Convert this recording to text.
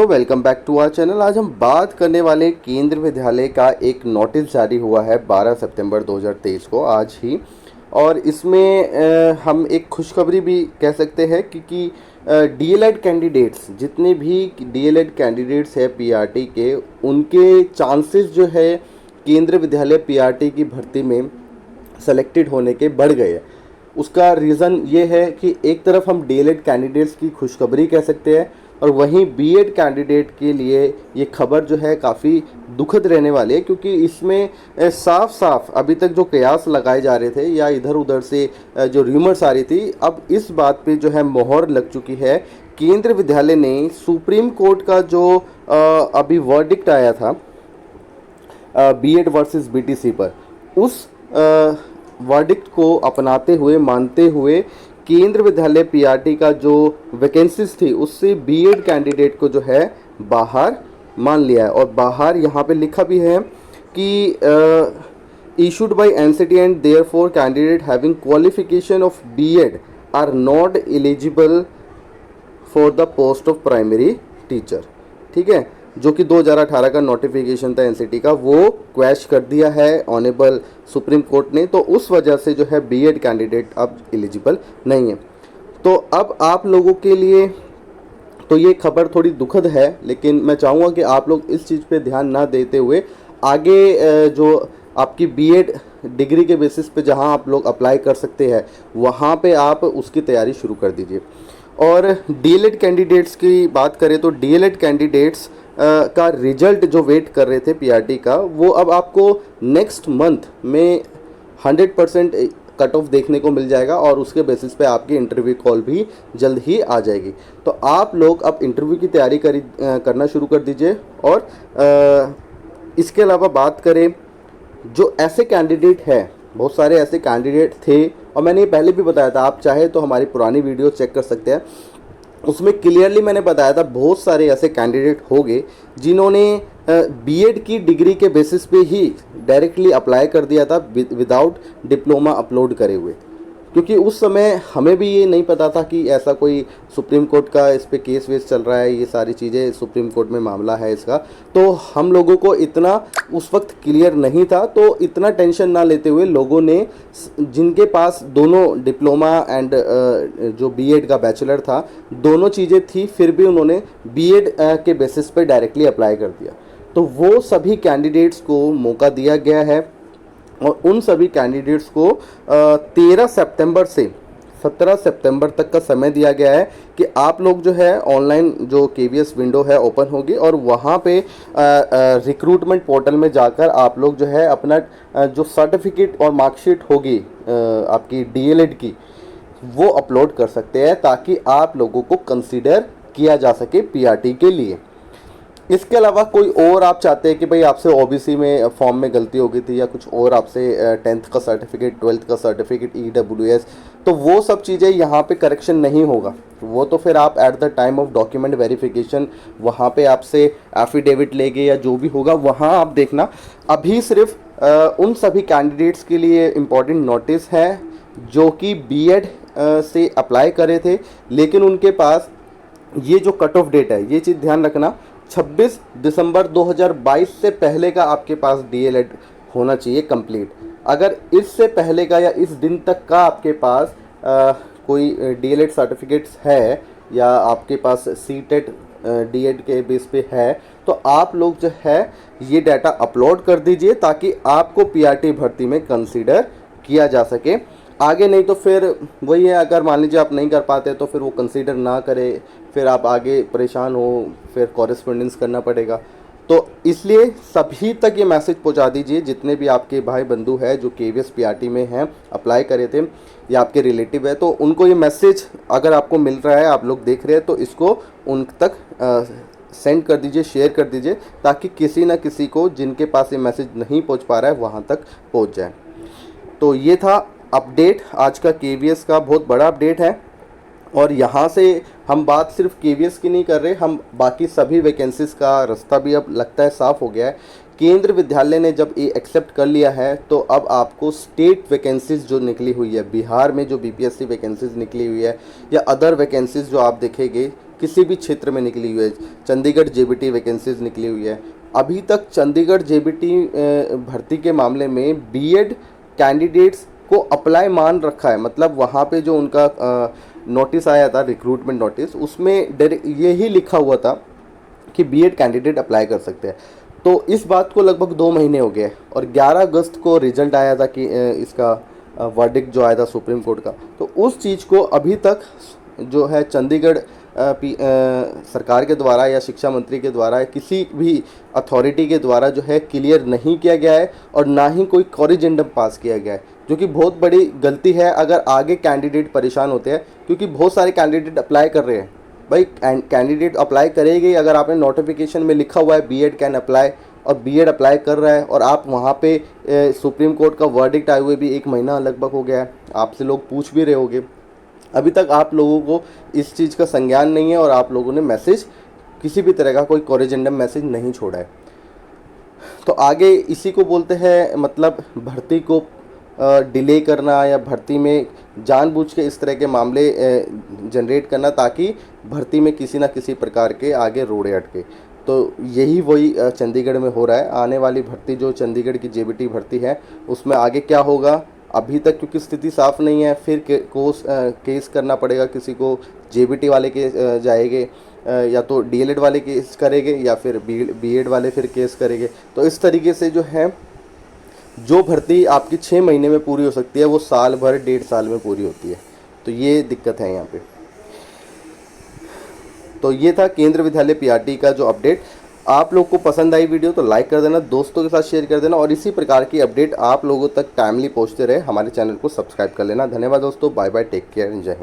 दोस्तों, welcome back to our channel. आज हम बात करने वाले केंद्र विद्यालय का एक नोटिस जारी हुआ है 12 सितंबर 2023 को, आज ही। और इसमें हम एक खुशखबरी भी कह सकते हैं क्योंकि डीएलएड कैंडिडेट्स, जितने भी डीएलएड कैंडिडेट्स हैं पीआरटी के, उनके चांसेस जो है केंद्र विद्यालय पीआरटी की भर्ती में सेलेक्टेड होने के बढ़ गए हैं। उसका रीज़न ये है कि एक तरफ हम डीएलएड कैंडिडेट्स की खुशखबरी कह सकते हैं और वहीं बीएड कैंडिडेट के लिए ये खबर जो है काफ़ी दुखद रहने वाली है, क्योंकि इसमें साफ साफ अभी तक जो कयास लगाए जा रहे थे या इधर उधर से जो र्यूमर्स आ रही थी, अब इस बात पे जो है मोहर लग चुकी है। केंद्र विद्यालय ने सुप्रीम कोर्ट का जो अभी वर्डिक्ट आया था बीएड वर्सेस बीटीसी पर, उस वर्डिक्ट को अपनाते हुए, मानते हुए केंद्र विद्यालय पीआरटी का जो वैकेंसीज थी उससे बीएड कैंडिडेट को जो है बाहर मान लिया है। और बाहर यहाँ पे लिखा भी है कि issued by NCT and therefore candidate having qualification of BEd are not eligible for the post of primary teacher. ठीक है, जो कि 2018 का नोटिफिकेशन था एनसीटी का, वो क्वैश कर दिया है ऑनेबल सुप्रीम कोर्ट ने। तो उस वजह से जो है बीएड कैंडिडेट अब एलिजिबल नहीं है। तो अब आप लोगों के लिए तो ये खबर थोड़ी दुखद है, लेकिन मैं चाहूँगा कि आप लोग इस चीज़ पे ध्यान ना देते हुए आगे जो आपकी बीएड डिग्री के बेसिस पे जहाँ आप लोग अप्लाई कर सकते हैं वहाँ पे आप उसकी तैयारी शुरू कर दीजिए। और डीएलएड कैंडिडेट्स की बात करें तो डीएलएड कैंडिडेट्स का रिजल्ट जो वेट कर रहे थे पीआरटी का, वो अब आपको नेक्स्ट मंथ में 100% कट ऑफ देखने को मिल जाएगा और उसके बेसिस पे आपकी इंटरव्यू कॉल भी जल्द ही आ जाएगी। तो आप लोग अब इंटरव्यू की तैयारी करना शुरू कर दीजिए। और इसके अलावा बात करें, जो ऐसे कैंडिडेट हैं, बहुत सारे ऐसे कैंडिडेट थे और मैंने ये पहले भी बताया था, आप चाहे तो हमारी पुरानी वीडियो चेक कर सकते हैं, उसमें क्लियरली मैंने बताया था बहुत सारे ऐसे कैंडिडेट होंगे जिन्होंने बीएड की डिग्री के बेसिस पे ही डायरेक्टली अप्लाई कर दिया था विदाउट डिप्लोमा अपलोड करे हुए, क्योंकि उस समय हमें भी ये नहीं पता था कि ऐसा कोई सुप्रीम कोर्ट का इस पे केस वेस चल रहा है, ये सारी चीज़ें सुप्रीम कोर्ट में मामला है इसका। तो हम लोगों को इतना उस वक्त क्लियर नहीं था, तो इतना टेंशन ना लेते हुए लोगों ने, जिनके पास दोनों डिप्लोमा एंड जो बीएड का बैचलर था, दोनों चीज़ें थी, फिर भी उन्होंने बीएड के बेसिस पे डायरेक्टली अप्लाई कर दिया। तो वो सभी कैंडिडेट्स को मौका दिया गया है और उन सभी कैंडिडेट्स को 13 सितंबर से 17 सितंबर तक का समय दिया गया है कि आप लोग जो है ऑनलाइन जो केवीएस विंडो है ओपन होगी और वहाँ पे रिक्रूटमेंट पोर्टल में जाकर आप लोग जो है अपना जो सर्टिफिकेट और मार्कशीट होगी आपकी डीएलएड की, वो अपलोड कर सकते हैं ताकि आप लोगों को कंसीडर किया जा सके पीआरटी के लिए। इसके अलावा कोई और आप चाहते हैं कि भाई आपसे ओबीसी में फॉर्म में गलती हो गई थी या कुछ और, आपसे 10th का सर्टिफिकेट, 12th का सर्टिफिकेट, ईडब्ल्यूएस, तो वो सब चीज़ें यहाँ पे करेक्शन नहीं होगा। वो तो फिर आप at the time of document verification वहाँ पे आपसे एफिडेविट लेंगे या जो भी होगा वहाँ आप देखना। अभी सिर्फ उन सभी कैंडिडेट्स के लिए इम्पॉर्टेंट नोटिस है जो कि बीएड से अप्लाई करे थे, लेकिन उनके पास ये जो कट ऑफ डेट है, ये चीज़ ध्यान रखना, 26 दिसंबर 2022 से पहले का आपके पास डीएलएड होना चाहिए कंप्लीट। अगर इससे पहले का या इस दिन तक का आपके पास कोई डीएलएड सर्टिफिकेट्स है या आपके पास सीटेट डीएड के बेस पे है, तो आप लोग जो है ये डाटा अपलोड कर दीजिए ताकि आपको पीआरटी भर्ती में कंसीडर किया जा सके। आगे नहीं तो फिर वही है, अगर मान लीजिए आप नहीं कर पाते तो फिर वो कंसीडर ना करे, फिर आप आगे परेशान हो, फिर कॉरेस्पॉन्डेंस करना पड़ेगा। तो इसलिए सभी तक ये मैसेज पहुंचा दीजिए, जितने भी आपके भाई बंधु हैं जो केवीएस पीआरटी में हैं, अप्लाई करे थे या आपके रिलेटिव है, तो उनको ये मैसेज अगर आपको मिल रहा है, आप लोग देख रहे हैं, तो इसको उन तक सेंड कर दीजिए, शेयर कर दीजिए, ताकि किसी ना किसी को जिनके पास ये मैसेज नहीं पहुँच पा रहा है वहाँ तक पहुँच जाए। तो ये था अपडेट आज का केवीएस का, बहुत बड़ा अपडेट है। और यहाँ से हम बात सिर्फ केवीएस की नहीं कर रहे, हम बाकी सभी वैकेंसीज़ का रास्ता भी अब लगता है साफ़ हो गया है। केंद्र विद्यालय ने जब ये एक्सेप्ट कर लिया है तो अब आपको स्टेट वैकेंसीज़ जो निकली हुई है, बिहार में जो बीपीएससी वैकेंसीज़ निकली हुई है या अदर वैकेंसीज़ जो आप देखेंगे किसी भी क्षेत्र में निकली हुई है। चंडीगढ़ जेबीटी वैकेंसीज निकली हुई है। अभी तक चंडीगढ़ जेबीटी भर्ती के मामले में बीएड कैंडिडेट्स को अप्लाई मान रखा है। मतलब वहाँ पे जो उनका नोटिस आया था, रिक्रूटमेंट नोटिस, उसमें यही लिखा हुआ था कि बीएड कैंडिडेट अप्लाई कर सकते हैं। तो इस बात को लगभग 2 महीने हो गए और 11 अगस्त को रिजल्ट आया था कि इसका वर्डिक्ट जो आया था सुप्रीम कोर्ट का। तो उस चीज़ को अभी तक जो है चंडीगढ़ सरकार के द्वारा या शिक्षा मंत्री के द्वारा या किसी भी अथॉरिटी के द्वारा जो है क्लियर नहीं किया गया है और ना ही कोई कॉरिजेंडम पास किया गया है, जो कि बहुत बड़ी गलती है। अगर आगे कैंडिडेट परेशान होते हैं, क्योंकि बहुत सारे कैंडिडेट अप्लाई कर रहे हैं। भाई कैंडिडेट अप्लाई करेंगे, अगर आपने नोटिफिकेशन में लिखा हुआ है बीएड कैन अप्लाई और बीएड अप्लाई कर रहा है और आप वहाँ पे सुप्रीम कोर्ट का वर्डिक्ट आए हुए भी 1 महीना लगभग हो गया है, आपसे लोग पूछ भी रहे होंगे, अभी तक आप लोगों को इस चीज़ का संज्ञान नहीं है और आप लोगों ने मैसेज, किसी भी तरह का कोई कॉरिजेंडम मैसेज नहीं छोड़ा है। तो आगे इसी को बोलते हैं मतलब भर्ती को डिले करना या भर्ती में जानबूझ के इस तरह के मामले जनरेट करना ताकि भर्ती में किसी ना किसी प्रकार के आगे रोड़े अटके। तो यही वही चंडीगढ़ में हो रहा है। आने वाली भर्ती जो चंडीगढ़ की जेबीटी भर्ती है उसमें आगे क्या होगा अभी तक, क्योंकि स्थिति साफ नहीं है। फिर केस करना पड़ेगा किसी को, जेबीटी वाले के जाएंगे या तो डीएलएड वाले केस करेंगे या फिर बीएड वाले फिर केस करेंगे। तो इस तरीके से जो है जो भर्ती आपकी 6 महीने में पूरी हो सकती है वो साल भर 1.5 साल में पूरी होती है। तो ये दिक्कत है यहाँ पे। तो ये था केंद्रीय विद्यालय पीआरटी का जो अपडेट। आप लोग को पसंद आई वीडियो तो लाइक कर देना, दोस्तों के साथ शेयर कर देना और इसी प्रकार की अपडेट आप लोगों तक टाइमली पहुँचते रहे हमारे चैनल को सब्सक्राइब कर लेना। धन्यवाद दोस्तों, बाय बाय, टेक केयर, जय हिंद।